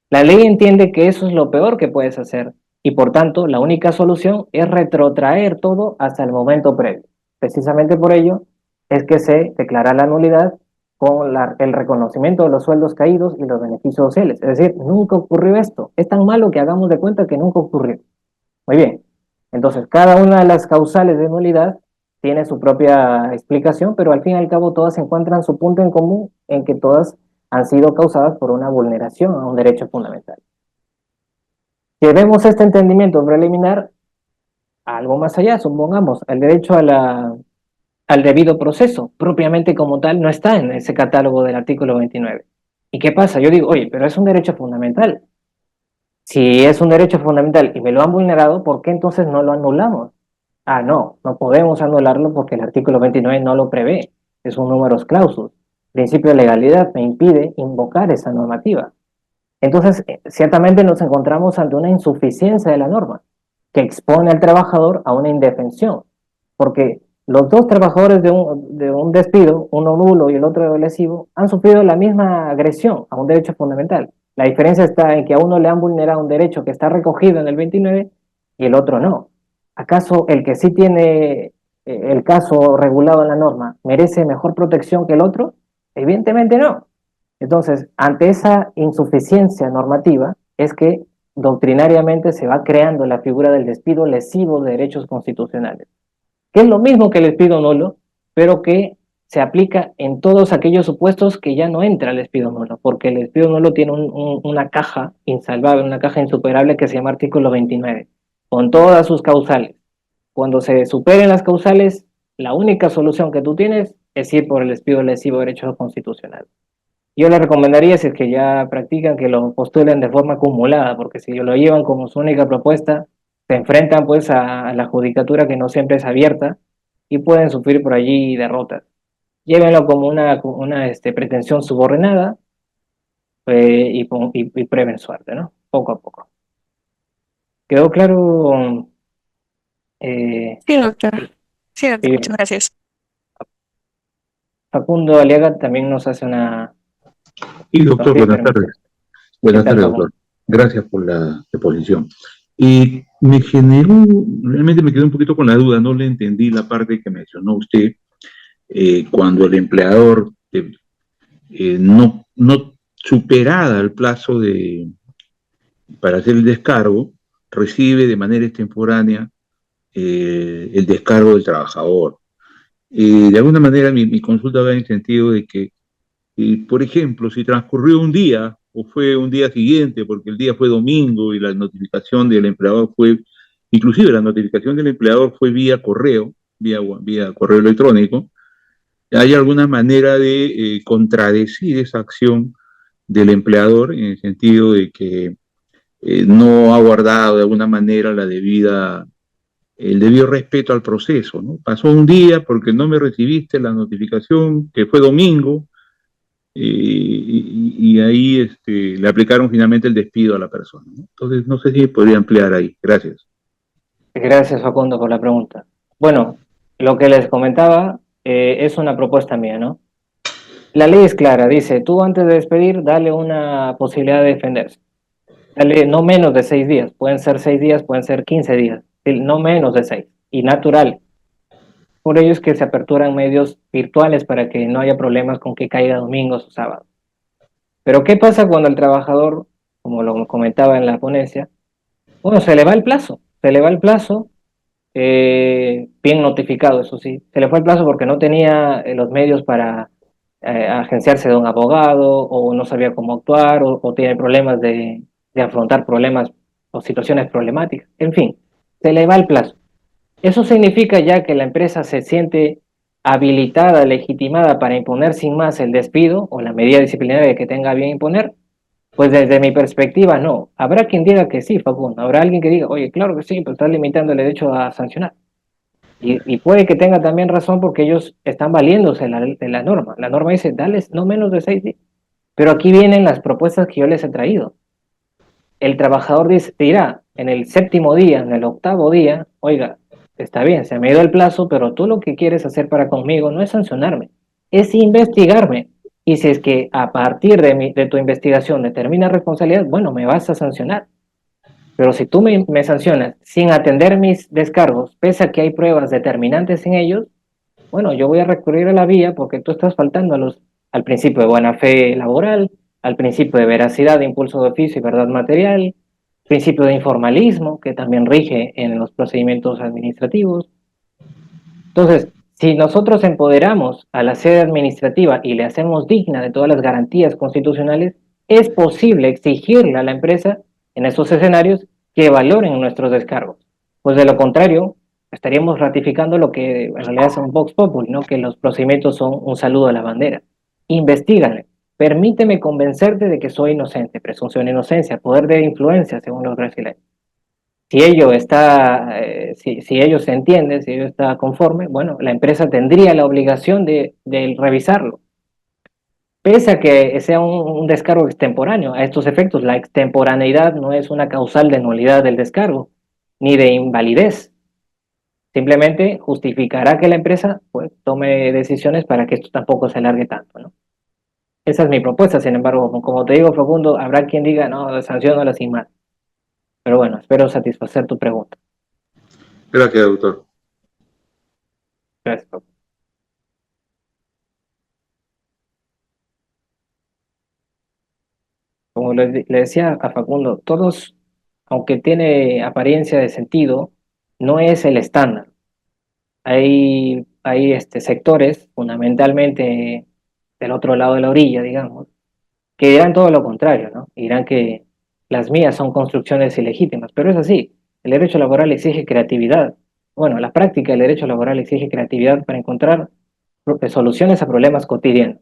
La ley entiende que eso es lo peor que puedes hacer y por tanto la única solución es retrotraer todo hasta el momento previo. Precisamente por ello es que se declara la nulidad con el reconocimiento de los sueldos caídos y los beneficios sociales. Es decir, nunca ocurrió esto. Es tan malo que hagamos de cuenta que nunca ocurrió. Muy bien. Entonces, cada una de las causales de nulidad tiene su propia explicación, pero al fin y al cabo todas encuentran su punto en común en que todas han sido causadas por una vulneración a un derecho fundamental. Llevemos este entendimiento preliminar a algo más allá, supongamos, el derecho al debido proceso, propiamente como tal, no está en ese catálogo del artículo 29. ¿Y qué pasa? Yo digo, oye, pero es un derecho fundamental. Si es un derecho fundamental y me lo han vulnerado, ¿por qué entonces no lo anulamos? Ah, no, no podemos anularlo porque el artículo 29 no lo prevé. Es un numerus clausus. El principio de legalidad me impide invocar esa normativa. Entonces, ciertamente nos encontramos ante una insuficiencia de la norma que expone al trabajador a una indefensión, porque los dos trabajadores de un despido, uno nulo y el otro lesivo, han sufrido la misma agresión a un derecho fundamental. La diferencia está en que a uno le han vulnerado un derecho que está recogido en el 29 y el otro no. ¿Acaso el que sí tiene el caso regulado en la norma merece mejor protección que el otro? Evidentemente no. Entonces, ante esa insuficiencia normativa, es que doctrinariamente se va creando la figura del despido lesivo de derechos constitucionales, que es lo mismo que el despido nulo, pero que se aplica en todos aquellos supuestos que ya no entra el despido nulo, porque el despido nulo tiene una caja insalvable, una caja insuperable que se llama artículo 29, con todas sus causales. Cuando se superen las causales, la única solución que tú tienes es ir por el despido lesivo de derechos constitucionales. Yo les recomendaría, si es que ya practican, que lo postulen de forma acumulada, porque si lo llevan como su única propuesta, se enfrentan pues a la judicatura que no siempre es abierta y pueden sufrir por allí derrotas. Llévenlo como una pretensión subordinada y prueben suerte, ¿no? Poco a poco. ¿Quedó claro? Eh, Sí, doctor. Sí, doctor, y muchas gracias. Facundo Aliaga también nos hace Y nos doctor, pide buenas permiso. tardes. ¿Qué Buenas tal, tardes, Facundo? doctor. Gracias por la exposición. Y me generó, realmente me quedé un poquito con la duda, no le entendí la parte que mencionó usted cuando el empleador no superada el plazo para hacer el descargo, recibe de manera extemporánea el descargo del trabajador. De alguna manera mi consulta va en el sentido de que por ejemplo, si transcurrió un día o fue un día siguiente, porque el día fue domingo y la notificación del empleador fue, inclusive la notificación del empleador fue vía correo, vía correo electrónico, ¿hay alguna manera de contradecir esa acción del empleador en el sentido de que no ha guardado de alguna manera el debido respeto al proceso, ¿no? Pasó un día porque no me recibiste la notificación, que fue domingo, y ahí le aplicaron finalmente el despido a la persona, ¿no? Entonces, no sé si podría ampliar ahí. Gracias. Gracias, Facundo, por la pregunta. Bueno, lo que les comentaba es una propuesta mía, ¿no? La ley es clara, dice, tú antes de despedir, dale una posibilidad de defenderse. Dale no menos de 6 días, pueden ser 6 días, pueden ser 15 días, no menos de 6, y natural. Por ello es que se aperturan medios virtuales para que no haya problemas con que caiga domingos o sábados. Pero ¿qué pasa cuando el trabajador, como lo comentaba en la ponencia, bueno, se le va el plazo, se le va el plazo, bien notificado, eso sí. Se le fue el plazo porque no tenía los medios para agenciarse de un abogado o no sabía cómo actuar o tiene problemas de afrontar problemas o situaciones problemáticas. En fin, se le va el plazo. Eso significa ya que la empresa se siente habilitada, legitimada para imponer sin más el despido o la medida disciplinaria que tenga a bien imponer. Pues desde mi perspectiva, no. Habrá quien diga que sí, Facundo. Habrá alguien que diga, oye, claro que sí, pero estás limitando el derecho a sancionar. Y puede que tenga también razón porque ellos están valiéndose de la norma. La norma dice, dale no menos de 6 días. Pero aquí vienen las propuestas que yo les he traído. El trabajador dirá en el séptimo día, en el octavo día, oiga, está bien, se me dio el plazo, pero tú lo que quieres hacer para conmigo no es sancionarme, es investigarme. Y si es que a partir de tu investigación determina responsabilidad, bueno, me vas a sancionar. Pero si tú me sancionas sin atender mis descargos, pese a que hay pruebas determinantes en ellos, bueno, yo voy a recurrir a la vía porque tú estás faltando al principio de buena fe laboral, al principio de veracidad, de impulso de oficio y verdad material, principio de informalismo, que también rige en los procedimientos administrativos. Entonces, si nosotros empoderamos a la sede administrativa y le hacemos digna de todas las garantías constitucionales, es posible exigirle a la empresa en esos escenarios que valoren nuestros descargos. Pues de lo contrario, estaríamos ratificando lo que en realidad es un vox populi, ¿no? Que los procedimientos son un saludo a la bandera. Investígale. Permíteme convencerte de que soy inocente, presunción de inocencia, poder de influencia, según los brasileños. Si ello está, si ello se entiende, si ello está conforme, bueno, la empresa tendría la obligación de revisarlo. Pese a que sea un descargo extemporáneo, a estos efectos, la extemporaneidad no es una causal de nulidad del descargo, ni de invalidez. Simplemente justificará que la empresa pues, tome decisiones para que esto tampoco se alargue tanto, ¿no? Esa es mi propuesta, sin embargo, como te digo, Facundo, habrá quien diga, no, sanciónala sin más. Pero bueno, espero satisfacer tu pregunta. Gracias, doctor. Gracias, Facundo. Como le decía a Facundo, todos, aunque tiene apariencia de sentido, no es el estándar. Hay sectores, fundamentalmente del otro lado de la orilla, digamos, que dirán todo lo contrario, ¿no? Dirán que las mías son construcciones ilegítimas, pero es así. El derecho laboral exige creatividad. Bueno, la práctica del derecho laboral exige creatividad para encontrar soluciones a problemas cotidianos.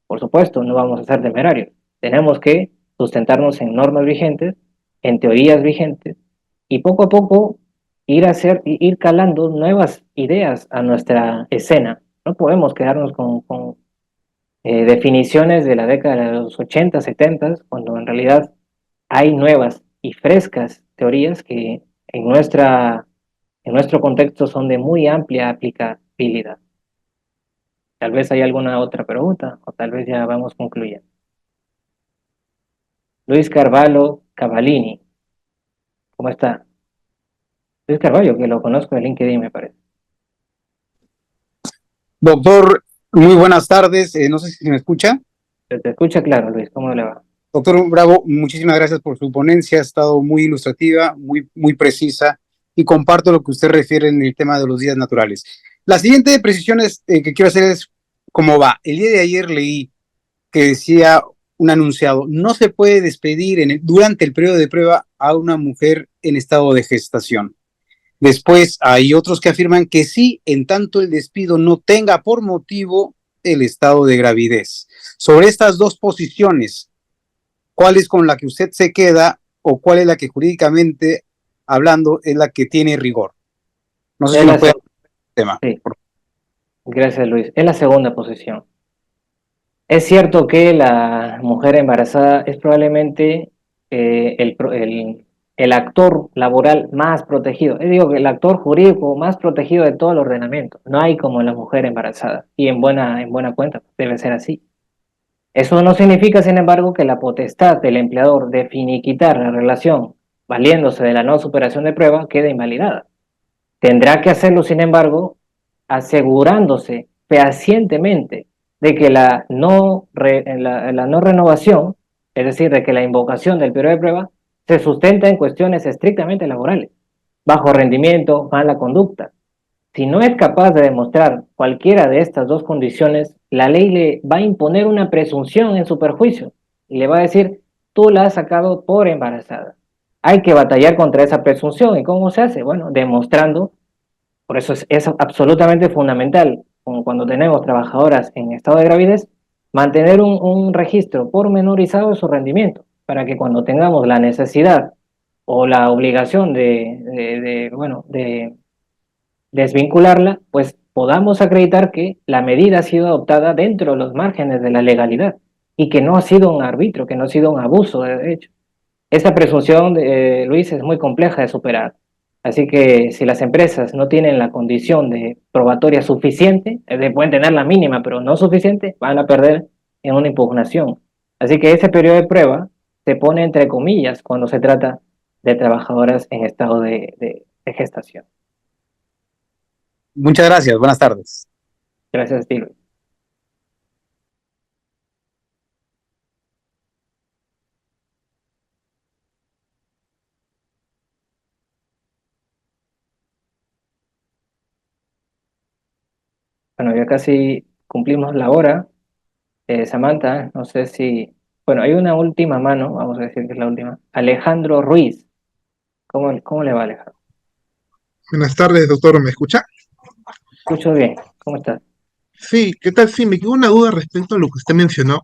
Por supuesto, no vamos a ser temerarios. Tenemos que sustentarnos en normas vigentes, en teorías vigentes, y poco a poco ir calando nuevas ideas a nuestra escena. No podemos quedarnos con definiciones de la década de los 80, 70, cuando en realidad hay nuevas y frescas teorías que en nuestro contexto son de muy amplia aplicabilidad. Tal vez hay alguna otra pregunta o tal vez ya vamos concluyendo. Luis Carvalho Cavallini, ¿cómo está? Luis Carvalho, que lo conozco de LinkedIn, me parece. Doctor, muy buenas tardes. No sé si me escucha. Se te escucha claro, Luis, ¿cómo le va? Doctor Bravo, muchísimas gracias por su ponencia. Ha estado muy ilustrativa, muy precisa y comparto lo que usted refiere en el tema de los días naturales. La siguiente precisión que quiero hacer es cómo va. El día de ayer leí que decía un anunciado, no se puede despedir durante el periodo de prueba a una mujer en estado de gestación. Después hay otros que afirman que sí, en tanto el despido no tenga por motivo el estado de gravidez. Sobre estas dos posiciones, ¿cuál es con la que usted se queda o cuál es la que jurídicamente hablando es la que tiene rigor? No sé si nos puede hablar del tema. Sí. Gracias, Luis. Es la segunda posición. Es cierto que la mujer embarazada es probablemente el actor laboral más protegido. Digo que el actor jurídico más protegido de todo el ordenamiento. No hay como la mujer embarazada. Y en buena cuenta debe ser así. Eso no significa, sin embargo, que la potestad del empleador de finiquitar la relación valiéndose de la no superación de prueba quede invalidada. Tendrá que hacerlo, sin embargo, asegurándose fehacientemente de que la no renovación, es decir, de que la invocación del periodo de prueba, se sustenta en cuestiones estrictamente laborales, bajo rendimiento, mala conducta. Si no es capaz de demostrar cualquiera de estas dos condiciones, la ley le va a imponer una presunción en su perjuicio y le va a decir, tú la has sacado por embarazada. Hay que batallar contra esa presunción. ¿Y cómo se hace? Bueno, demostrando. Por eso es absolutamente fundamental, como cuando tenemos trabajadoras en estado de gravidez, mantener un registro pormenorizado de su rendimiento. para que cuando tengamos la necesidad o la obligación de desvincularla, pues podamos acreditar que la medida ha sido adoptada dentro de los márgenes de la legalidad y que no ha sido un arbitrio, que no ha sido un abuso de derecho. Esta presunción, Luis, es muy compleja de superar. Así que si las empresas no tienen la condición de probatoria suficiente, pueden tener la mínima, pero no suficiente, van a perder en una impugnación. Así que ese periodo de prueba se pone entre comillas cuando se trata de trabajadoras en estado de gestación. Muchas gracias, buenas tardes. Gracias a ti, Luis. Bueno, ya casi cumplimos la hora. Samantha, no sé si... Bueno, hay una última mano, vamos a decir que es la última. Alejandro Ruiz. ¿Cómo le va, Alejandro? Buenas tardes, doctor, ¿me escucha? Escucho bien. ¿Cómo estás? Sí, ¿qué tal? Sí, me quedó una duda respecto a lo que usted mencionó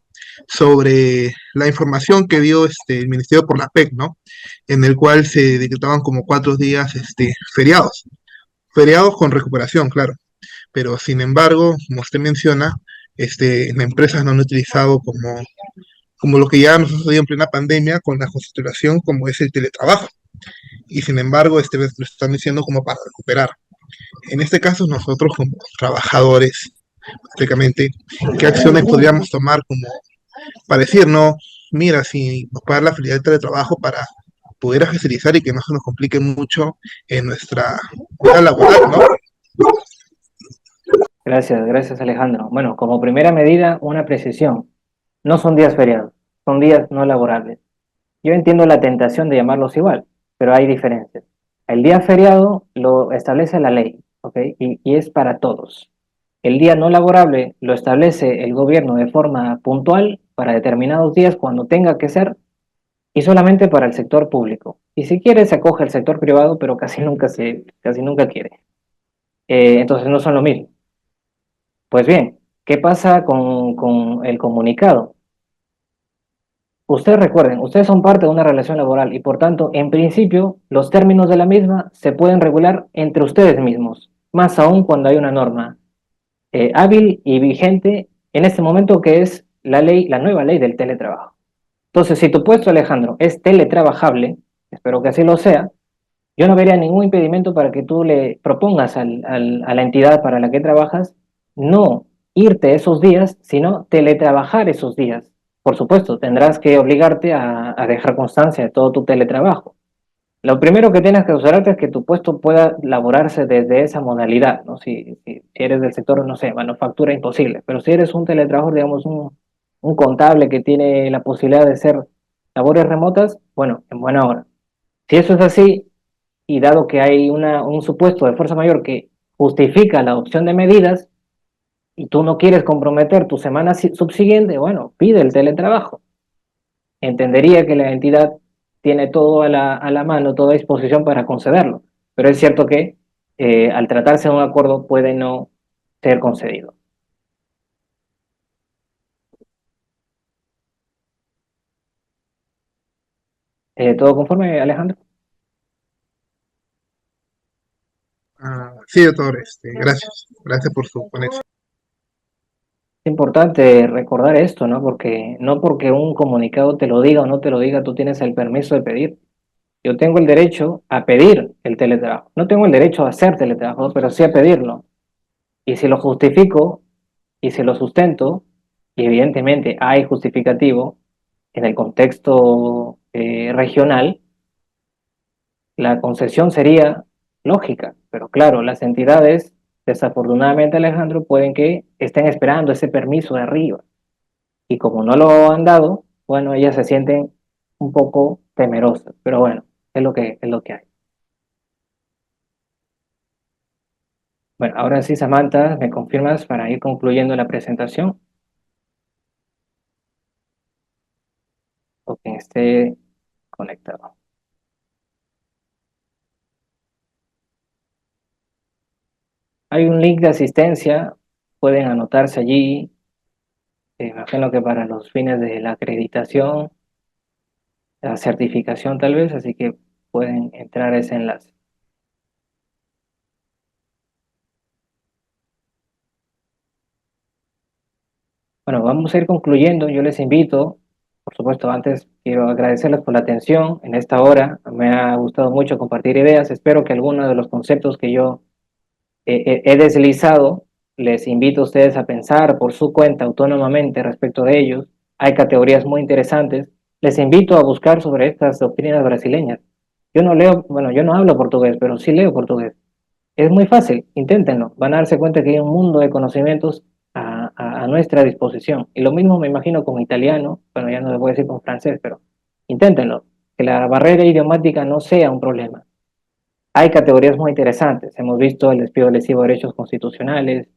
sobre la información que dio el Ministerio por la PEC, ¿no? En el cual se decretaban como 4 días feriados, feriados con recuperación, claro. Pero sin embargo, como usted menciona, las empresas no han utilizado como lo que ya nos ha sucedido en plena pandemia con la constitución, como es el teletrabajo. Y sin embargo, lo están diciendo como para recuperar. En este caso, nosotros como trabajadores, prácticamente, ¿qué acciones podríamos tomar como para decir, no, mira, si nos puede dar la facilidad de teletrabajo para poder agilizar y que no se nos complique mucho en nuestra vida laboral, ¿no? Gracias, Alejandro. Bueno, como primera medida, una precisión. No son días feriados, son días no laborables. Yo entiendo la tentación de llamarlos igual, pero hay diferencias. El día feriado lo establece la ley, ¿ok? Y es para todos. El día no laborable lo establece el gobierno de forma puntual para determinados días cuando tenga que ser y solamente para el sector público. Y si quiere se acoge el sector privado, pero casi nunca quiere. Entonces no son lo mismo. Pues bien, ¿qué pasa con el comunicado? Ustedes recuerden, ustedes son parte de una relación laboral y por tanto, en principio, los términos de la misma se pueden regular entre ustedes mismos, más aún cuando hay una norma hábil y vigente en este momento que es la ley, la nueva ley del teletrabajo. Entonces, si tu puesto, Alejandro, es teletrabajable, espero que así lo sea, yo no vería ningún impedimento para que tú le propongas a la entidad para la que trabajas no irte esos días, sino teletrabajar esos días. Por supuesto, tendrás que obligarte a dejar constancia de todo tu teletrabajo. Lo primero que tienes que asegurarte es que tu puesto pueda laborarse desde esa modalidad, ¿no? Si eres del sector, no sé, manufactura, imposible, pero si eres un teletrabajador, digamos, un contable que tiene la posibilidad de hacer labores remotas, bueno, en buena hora. Si eso es así, y dado que hay un supuesto de fuerza mayor que justifica la adopción de medidas y tú no quieres comprometer tu semana subsiguiente, bueno, pide el teletrabajo. Entendería que la entidad tiene todo a la mano, toda disposición para concederlo, pero es cierto que al tratarse de un acuerdo puede no ser concedido. ¿Todo conforme, Alejandro? Sí, doctor, gracias. Gracias por su conexión. Es importante recordar esto, ¿no? Porque no porque un comunicado te lo diga o no te lo diga, tú tienes el permiso de pedir. Yo tengo el derecho a pedir el teletrabajo. No tengo el derecho a hacer teletrabajo, pero sí a pedirlo. Y si lo justifico y si lo sustento, y evidentemente hay justificativo en el contexto regional, la concesión sería lógica. Pero claro, las entidades, desafortunadamente, Alejandro, pueden que estén esperando ese permiso de arriba. Y como no lo han dado, bueno, ellas se sienten un poco temerosas. Pero bueno, es lo que hay. Bueno, ahora sí, Samantha, ¿me confirmas para ir concluyendo la presentación? O quien esté conectado. Hay un link de asistencia, pueden anotarse allí. Imagino que para los fines de la acreditación la certificación tal vez, así que pueden entrar a ese enlace. Bueno, vamos a ir concluyendo. Yo les invito, por supuesto, antes quiero agradecerles por la atención en esta hora. Me ha gustado mucho compartir ideas. Espero que algunos de los conceptos que yo he deslizado, les invito a ustedes a pensar por su cuenta autónomamente respecto de ellos. Hay categorías muy interesantes. Les invito a buscar sobre estas doctrinas brasileñas. Yo no leo, bueno, yo no hablo portugués, pero sí leo portugués. Es muy fácil, inténtenlo. Van a darse cuenta que hay un mundo de conocimientos a nuestra disposición. Y lo mismo me imagino con italiano, bueno, ya no les voy a decir con francés, pero inténtenlo. Que la barrera idiomática no sea un problema. Hay categorías muy interesantes. Hemos visto el despido lesivo de derechos constitucionales,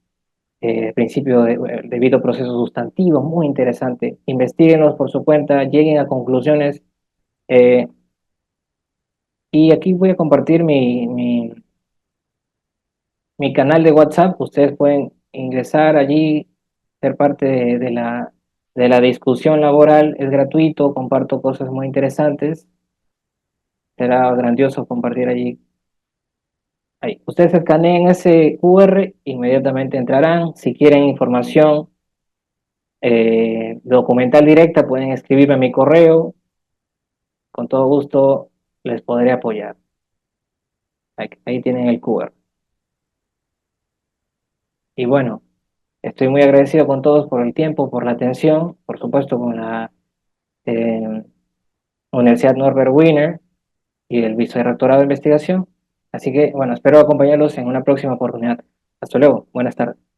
principio de debido proceso sustantivo, muy interesante. Investíguenlos por su cuenta, lleguen a conclusiones. eh, y aquí voy a compartir mi canal de WhatsApp. Ustedes pueden ingresar allí, ser parte de la discusión laboral. Es gratuito, comparto cosas muy interesantes. Será grandioso compartir allí. Ahí. Ustedes escaneen ese QR, inmediatamente entrarán. Si quieren información documental directa, pueden escribirme a mi correo. Con todo gusto les podré apoyar. Ahí tienen el QR. Y bueno, estoy muy agradecido con todos por el tiempo, por la atención, por supuesto con la eh, Universidad Norbert Wiener y el Vicerrectorado de Investigación. Así que, bueno, espero acompañarlos en una próxima oportunidad. Hasta luego, buenas tardes.